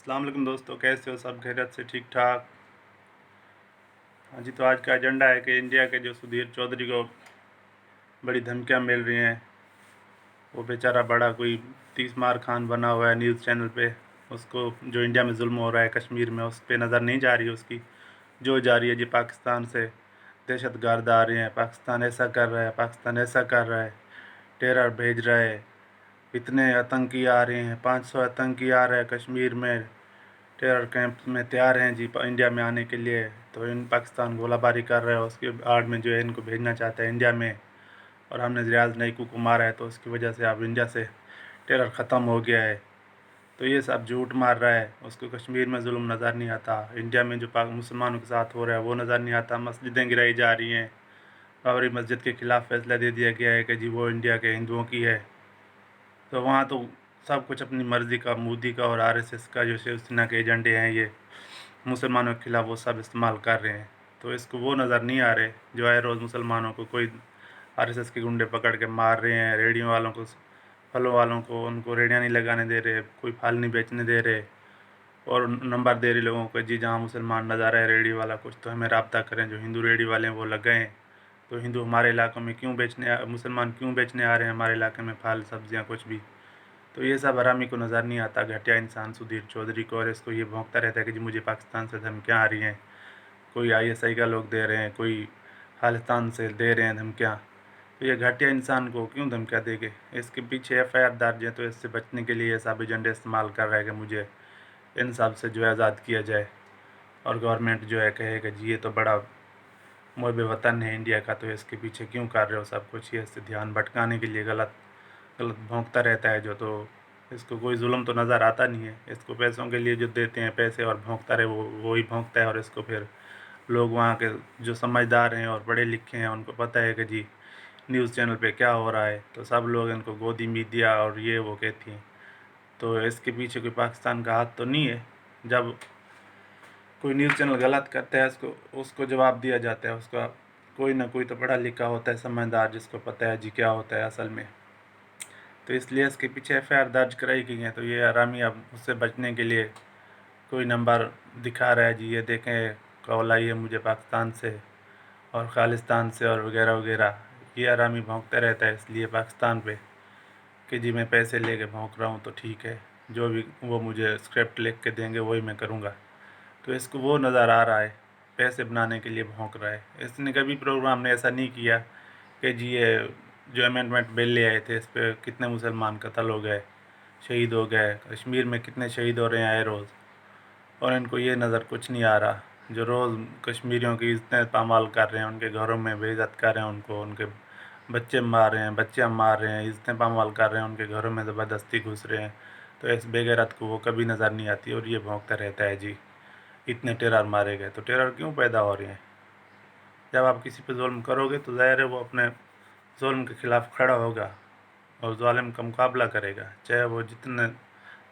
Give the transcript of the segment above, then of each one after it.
अस्सलाम वालेकुम दोस्तों, कैसे हो? सब खैरियत से ठीक ठाक? हाँ जी, तो आज का एजेंडा है कि इंडिया के जो सुधीर चौधरी को बड़ी धमकियाँ मिल रही हैं। वो बेचारा बड़ा कोई 30 मार खान बना हुआ है न्यूज़ चैनल पे। उसको जो इंडिया में जुल्म हो रहा है कश्मीर में, उस पे नज़र नहीं जा रही है उसकी। जो जा रही है जी पाकिस्तान से दहशतगर्द आ रहे हैं, पाकिस्तान ऐसा कर रहा है, पाकिस्तान ऐसा कर रहा है, टेरर भेज रहा है, इतने आतंकी आ रहे हैं, 500 आतंकी आ रहे हैं कश्मीर में, टेरर कैंप में तैयार हैं जी इंडिया में आने के लिए। तो इन पाकिस्तान गोलाबारी कर रहा है, उसके आड़ में जो है इनको भेजना चाहता है इंडिया में। और हमने रियाज नईकू को मारा है, तो उसकी वजह से अब इंडिया से टेरर ख़त्म हो गया है। तो ये सब झूठ मार रहा है। उसको कश्मीर में जुल्म नज़र नहीं आता, इंडिया में जो पाक मुसलमानों के साथ हो रहा है वो नज़र नहीं आता। मस्जिदें गिराई जा रही हैं, बाबरी मस्जिद के ख़िलाफ़ फैसला दे दिया गया है कि जी वो इंडिया के हिंदुओं की है। तो वहाँ तो सब कुछ अपनी मर्ज़ी का, मोदी का और आरएसएस का जो शिवसेना के एजेंडे हैं, ये मुसलमानों के खिलाफ़ वो सब इस्तेमाल कर रहे हैं। तो इसको वो नज़र नहीं आ रहे जो आए रोज़ मुसलमानों को कोई आरएसएस के गुंडे पकड़ के मार रहे हैं, रेहड़ियों वालों को, फलों वालों को, उनको रेहड़ियाँ नहीं लगाने दे रहे, कोई फल नहीं बेचने दे रहे, और नंबर दे रहे लोगों को जी जहाँ मुसलमान नज़र आए रेहड़ी वाला कुछ तो हमें रब्ता करें, जो हिंदू रेहड़ी वाले हैं वो लगाएं। तो हिंदू हमारे इलाकों में क्यों मुसलमान क्यों बेचने आ रहे हैं हमारे इलाके में फल सब्जियाँ कुछ भी। तो ये सब हरामी को नज़र नहीं आता, घटिया इंसान सुधीर चौधरी को। और इसको ये भौंकता रहता है कि जी मुझे पाकिस्तान से धमकियाँ आ रही हैं, कोई आईएसआई का लोग दे रहे हैं, कोई खालिस्तान से दे रहे हैं धमकियाँ। तो ये घटिया इंसान को क्यों धमकियाँ देंगे? इसके पीछे एफआईआर दर्ज है, तो इससे बचने के लिए ये सब एजेंडे इस्तेमाल कर रहा है कि मुझे इन सब से जो है आज़ाद किया जाए। और गवर्नमेंट जो है कहे कि जी ये तो बड़ा मुहब वतन है इंडिया का, तो इसके पीछे क्यों कर रहे हो सब कुछ? ये इससे ध्यान भटकाने के लिए गलत गलत भौंकता रहता है जो। तो इसको कोई जुल्म तो नज़र आता नहीं है। इसको पैसों के लिए जो देते हैं पैसे और भौंकता रहे, वो ही भौंकता है। और इसको फिर लोग वहाँ के जो समझदार हैं और पढ़े लिखे हैं उनको पता है कि जी न्यूज़ चैनल पे क्या हो रहा है, तो सब लोग इनको गोदी मीडिया और ये वो कहती हैं। तो इसके पीछे कोई पाकिस्तान का हाथ तो नहीं है। जब कोई न्यूज़ चैनल गलत करता है उसको उसको जवाब दिया जाता है। उसका कोई ना कोई तो पढ़ा लिखा होता है, समझदार, जिसको पता है जी क्या होता है असल में। तो इसलिए इसके पीछे एफआईआर दर्ज कराई गई है। तो ये हरामी अब उससे बचने के लिए कोई नंबर दिखा रहा है जी ये देखें कॉल आई है मुझे पाकिस्तान से और खालिस्तान से और वगैरह वगैरह। ये हरामी भौंकता रहता है इसलिए पाकिस्तान पे कि जी मैं पैसे लेके भौंक रहा हूँ तो ठीक है, जो भी वो मुझे स्क्रिप्ट लिख के देंगे वही मैं करूँगा। तो इसको वो नज़र आ रहा है, पैसे बनाने के लिए भौंक रहा है। इसने कभी प्रोग्राम ने ऐसा नहीं किया कि जी ये जो अमेंडमेंट बिल ले आए थे इस पर कितने मुसलमान कत्ल हो गए, शहीद हो गए, कश्मीर में कितने शहीद हो रहे हैं आए रोज़। और इनको ये नज़र कुछ नहीं आ रहा जो रोज़ कश्मीरियों की इज्जतें पामाल कर रहे हैं, उनके घरों में बेइज्जत कर रहे हैं, उनको उनके बच्चे मार रहे हैं, बच्चियाँ मार रहे हैं, इज्जतें पामाल कर रहे हैं, उनके घरों में ज़बरदस्ती घुस रहे हैं। तो इस बेगैरत को वो कभी नज़र नहीं आती और ये भौंकता रहता है जी इतने टेरर मारे गए। तो टेरर क्यों पैदा हो रहे हैं? जब आप किसी पे जुल्म करोगे तो ज़ाहिर है वो अपने जुल्म के ख़िलाफ़ खड़ा होगा और ज़ालिम का मुकाबला करेगा, चाहे वो जितने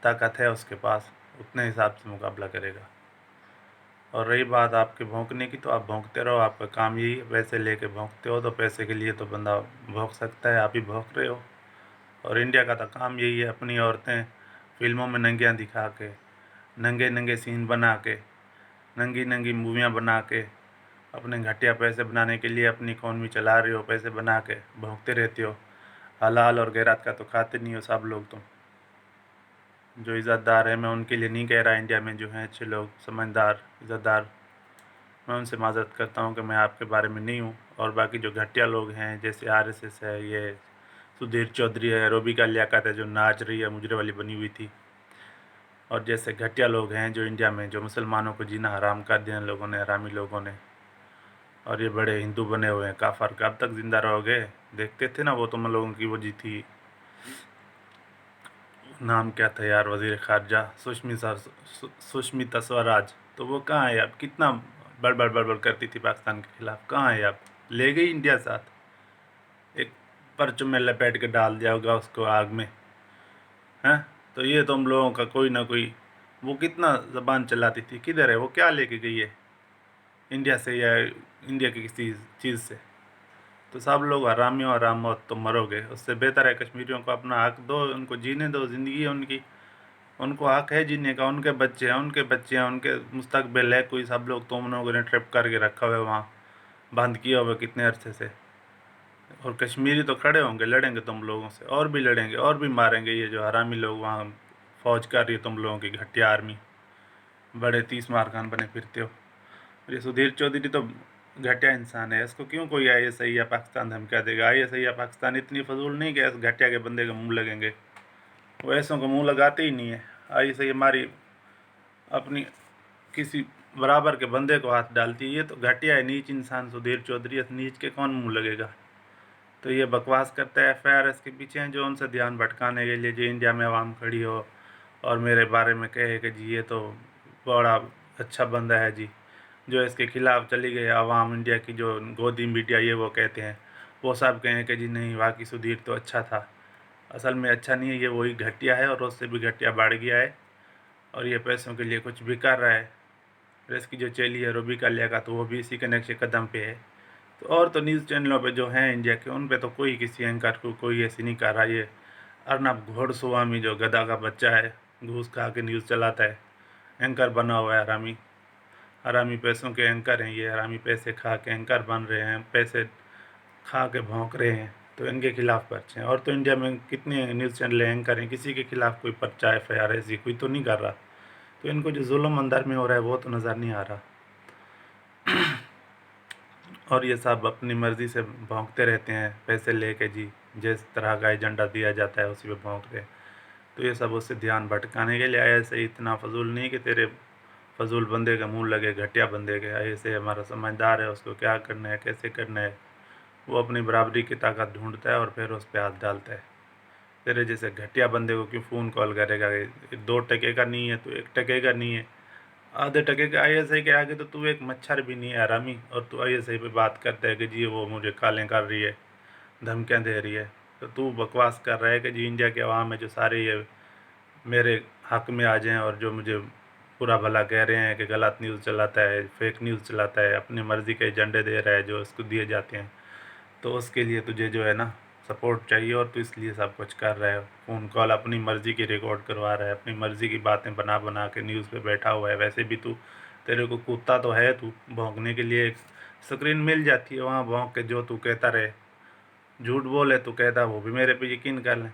ताकत है उसके पास उतने हिसाब से मुकाबला करेगा। और रही बात आपके भौंकने की, तो आप भौंकते रहो, आपका काम यही है। पैसे लेके भौंकते हो तो पैसे के लिए तो बंदा भौंक सकता है, आप ही भौंक रहे हो। और इंडिया का तो काम यही है, अपनी औरतें फिल्मों में नंगियाँ दिखा के, नंगे नंगे सीन बना के, नंगी नंगी मूवियाँ बना के अपने घटिया पैसे बनाने के लिए अपनी इकॉनमी चला रहे हो, पैसे बना के भौंकते रहते हो। हलाल और गैरात का तो खाते नहीं हो सब लोग। तो जो इज़्ज़तदार है, मैं उनके लिए नहीं कह रहा, इंडिया में जो हैं अच्छे लोग समझदार इज़्ज़तदार, मैं उनसे माज़रत करता हूँ कि मैं आपके बारे में नहीं हूँ। और बाकी जो घटिया लोग हैं जैसे आरएसएस है, ये सुधीर चौधरी है, रोबिका लियाकत है जो नाच रही है मुजरे वाली बनी हुई थी, और जैसे घटिया लोग हैं जो इंडिया में जो मुसलमानों को जीना हराम कर दिया इन लोगों ने, हरामी लोगों ने। और ये बड़े हिंदू बने हुए हैं काफर, कब तक ज़िंदा रहोगे? देखते थे ना वो तुम लोगों की वो जी थी, नाम क्या था यार, वज़ीर ख़ारजा सुष्मिता स्वराज। तो वो कहाँ है अब? कितना बड़बड़ बड़बड़ करती थी पाकिस्तान के ख़िलाफ़, कहाँ है अब? ले गई इंडिया साथ, एक परचून में लपेट के डाल दिया होगा उसको आग में, हैं? तो ये तुम लोगों का कोई ना कोई, वो कितना ज़बान चलाती थी, किधर है वो? क्या लेके गई है इंडिया से या इंडिया की किसी चीज़ से? तो सब लोग हरामी और हराम मौत तो मरोगे। उससे बेहतर है कश्मीरियों को अपना हक दो, उनको जीने दो, ज़िंदगी है उनकी, उनको हक है जीने का, उनके बच्चे हैं, उनके बच्चे हैं, उनके मुस्तकबिल है। कोई सब लोग तुम लोगों ने ट्रिप करके रखा हुआ है वहाँ, बंद किया हुआ है कितने अरसे से। और कश्मीरी तो खड़े होंगे, लड़ेंगे तुम लोगों से, और भी लड़ेंगे और भी मारेंगे। ये जो हरामी लोग वहाँ फौज कर रही है तुम लोगों की घटिया आर्मी, बड़े 30 मार खान बने फिरते हो। ये सुधीर चौधरी तो घटिया इंसान है। इसको क्यों कोई ISI या पाकिस्तान धमकिया देगा? ISI या पाकिस्तान इतनी फजूल नहीं कि इस घटिया के बंदे का मुंह लगेंगे। वो ऐसों का मुंह लगाते ही नहीं है। ISI हमारी अपनी किसी बराबर के बंदे को हाथ डालती है। ये तो घटिया है, नीच इंसान सुधीर चौधरी। इस नीच के कौन मुंह लगेगा? तो ये बकवास करता है। FIR इसके पीछे हैं जो उनसे ध्यान भटकाने के लिए, जो इंडिया में आवाम खड़ी हो और मेरे बारे में कहे कि जी ये तो बड़ा अच्छा बंदा है जी। जो इसके खिलाफ चली गई आवाम, इंडिया की जो गोदी मीडिया ये वो कहते हैं, वो सब कहें कि जी नहीं वाकई सुधीर तो अच्छा था। असल में अच्छा नहीं है, ये वही घटिया है और उससे भी घटिया बढ़ गया है। और ये पैसों के लिए कुछ भी कर रहा है। और इसकी जो चेली है रूबिका लियाकत, तो वो भी इसी के नक्शे कदम पे है। तो और तो न्यूज़ चैनलों पे जो हैं इंडिया के, उन पे तो कोई किसी एंकर को कोई ऐसी नहीं कर रहा। ये अर्नब घोड़स्वामी जो गधा का बच्चा है, घूस खा के न्यूज़ चलाता है, एंकर बना हुआ है। हरामी हरामी पैसों के एंकर हैं ये। हरामी पैसे खा के एंकर बन रहे हैं, पैसे खा के भौंक रहे हैं। तो इनके खिलाफ पर्चे हैं। और तो इंडिया में कितने न्यूज़ चैनल एंकर हैं, किसी के खिलाफ कोई पर्चा FIR ऐसी कोई तो नहीं कर रहा। तो इनको जो जुल्म अंदर में हो रहा है वो तो नज़र नहीं आ रहा। और ये सब अपनी मर्ज़ी से भौंकते रहते हैं, पैसे लेके जी। जिस तरह का एजेंडा दिया जाता है उसी पे भौंक रहे हैं। तो ये सब उससे ध्यान भटकाने के लिए आया। ऐसे इतना फजूल नहीं कि तेरे फजूल बंदे का मुंह लगे, घटिया बंदे के। ऐसे हमारा समझदार है, उसको क्या करना है कैसे करना है, वो अपनी बराबरी की ताकत ढूंढता है और फिर उस पर हाथ डालता है। तेरे जैसे घटिया बंदे को क्यों फ़ोन कॉल करेगा? 2 टके का नहीं है तो 1 टके का नहीं है, आधे टके के ISI के आगे तो तू एक मच्छर भी नहीं है हरामी। और तू ISI पे बात करता है कि जी वो मुझे कालें कर रही है, धमकियाँ दे रही है। तो तू बकवास कर रहा है कि जी इंडिया के अवाम है जो सारे ये मेरे हक में आ जाएं और जो मुझे बुरा भला कह रहे हैं कि गलत न्यूज़ चलाता है, फेक न्यूज़ चलाता है, अपनी मर्ज़ी के एजेंडे दे रहा है जो उसको दिए जाते हैं। तो उसके लिए तुझे जो है ना सपोर्ट चाहिए और तू इसलिए सब कुछ कर रहा है। फ़ोन कॉल अपनी मर्ज़ी की रिकॉर्ड करवा रहा है, अपनी मर्ज़ी की बातें बना बना के न्यूज़ पे बैठा हुआ है। वैसे भी तू, तेरे को कुत्ता तो है, तू भौंकने के लिए एक स्क्रीन मिल जाती है, वहाँ भौंक के जो तू कहता रहे। झूठ बोले तो कहता वो भी मेरे पे यकीन कर लें,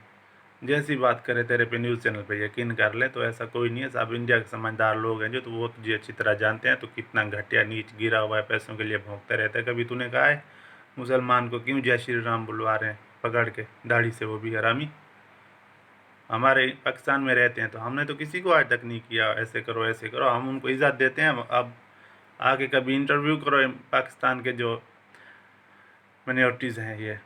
जैसी बात करे तेरे पे न्यूज़ चैनल पे यकीन कर ले। तो ऐसा कोई नहीं है। सब इंडिया के समझदार लोग हैं जो, तो वो तुझे अच्छी तरह जानते हैं तो कितना घटिया नीच गिरा हुआ है, पैसों के लिए भौंकता रहता है। कभी तूने कहा है मुसलमान को क्यों जय श्री राम बुलवा रहे हैं पकड़ के दाढ़ी से, वो भी हरामी? हमारे पाकिस्तान में रहते हैं तो हमने तो किसी को आज तक नहीं किया ऐसे करो ऐसे करो। हम उनको इज़्ज़त देते हैं। अब आगे कभी इंटरव्यू करो पाकिस्तान के जो माइनॉरिटीज़ हैं, ये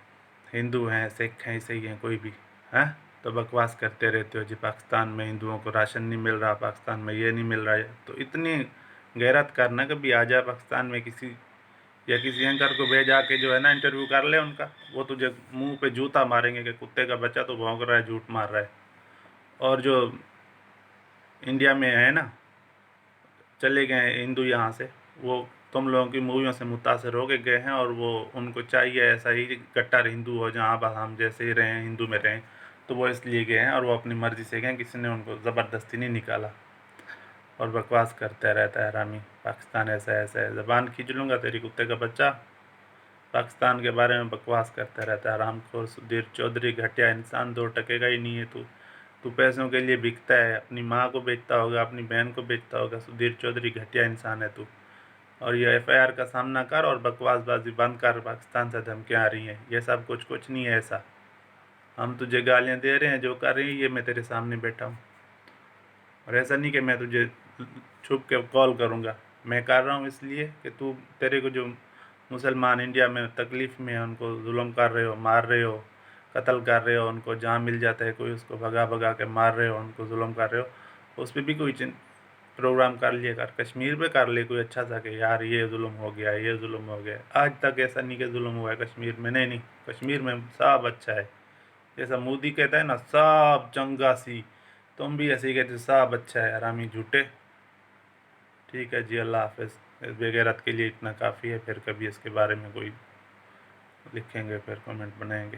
हिंदू हैं, सिख हैं, ईसाई हैं, कोई भी हैं, तो बकवास करते रहते हो जी पाकिस्तान में हिंदुओं को राशन नहीं मिल रहा, पाकिस्तान में ये नहीं मिल रहा है। तो इतनी गैरत करना, कभी आ जाए पाकिस्तान में किसी या किसी एंकर को भेजा के जो है ना इंटरव्यू कर ले उनका, वो तुझे मुंह पे जूता मारेंगे कि कुत्ते का बच्चा तो भौंक रहा है, झूठ मार रहा है। और जो इंडिया में है ना चले गए हैं हिंदू यहाँ से, वो तुम लोगों की मूवियों से मुतासर हो के गए हैं और वो उनको चाहिए ऐसा ही कट्टर हिंदू हो जहाँ बस हम जैसे ही रहें, हिंदू में रहें। तो वो इसलिए गए हैं और वो अपनी मर्ज़ी से गए, किसी ने उनको ज़बरदस्ती नहीं निकाला। और बकवास करता रहता है रामी, पाकिस्तान ऐसा ऐसा है। ज़बान खींच लूँगा तेरी कुत्ते का बच्चा। पाकिस्तान के बारे में बकवास करता रहता है हरामखोर सुधीर चौधरी, घटिया इंसान। 2 टके का ही नहीं है तू। तू पैसों के लिए बिकता है, अपनी माँ को बेचता होगा, अपनी बहन को बेचता होगा। सुधीर चौधरी घटिया इंसान है तू। और ये FIR का सामना कर और बकवासबाजी बंद कर। पाकिस्तान से धमकियाँ आ रही हैं, ये सब कुछ नहीं है ऐसा। हम तुझे गालियाँ दे रहे हैं, जो कर रही है ये मैं तेरे सामने बैठा हूँ। और ऐसा नहीं कि मैं तुझे छुप के कॉल करूँगा, मैं कर रहा हूँ इसलिए कि तू, तेरे को जो मुसलमान इंडिया में तकलीफ़ में है उनको जुल्म कर रहे हो, मार रहे हो, कत्ल कर रहे हो, उनको जहाँ मिल जाता है कोई उसको भगा भगा के मार रहे हो, उनको जुल्म कर रहे हो। उस पर भी कोई प्रोग्राम कर लिया कर, कश्मीर पे कर ले कोई अच्छा सा कि यार ये जुल्म हो गया, ये जुल्म हो गया। आज तक ऐसा नहीं कि जुल्म हुआ है कश्मीर में। नहीं नहीं, कश्मीर में सब अच्छा है। जैसा मोदी कहता है ना सब चंगा सी, तुम भी ऐसे ही कहते हो सब अच्छा है, हरामी झूठे। ठीक है जी, अल्लाह हाफिज़। इस बेगैरत के लिए इतना काफ़ी है, फिर कभी इसके बारे में कोई लिखेंगे, फिर कमेंट बनाएंगे।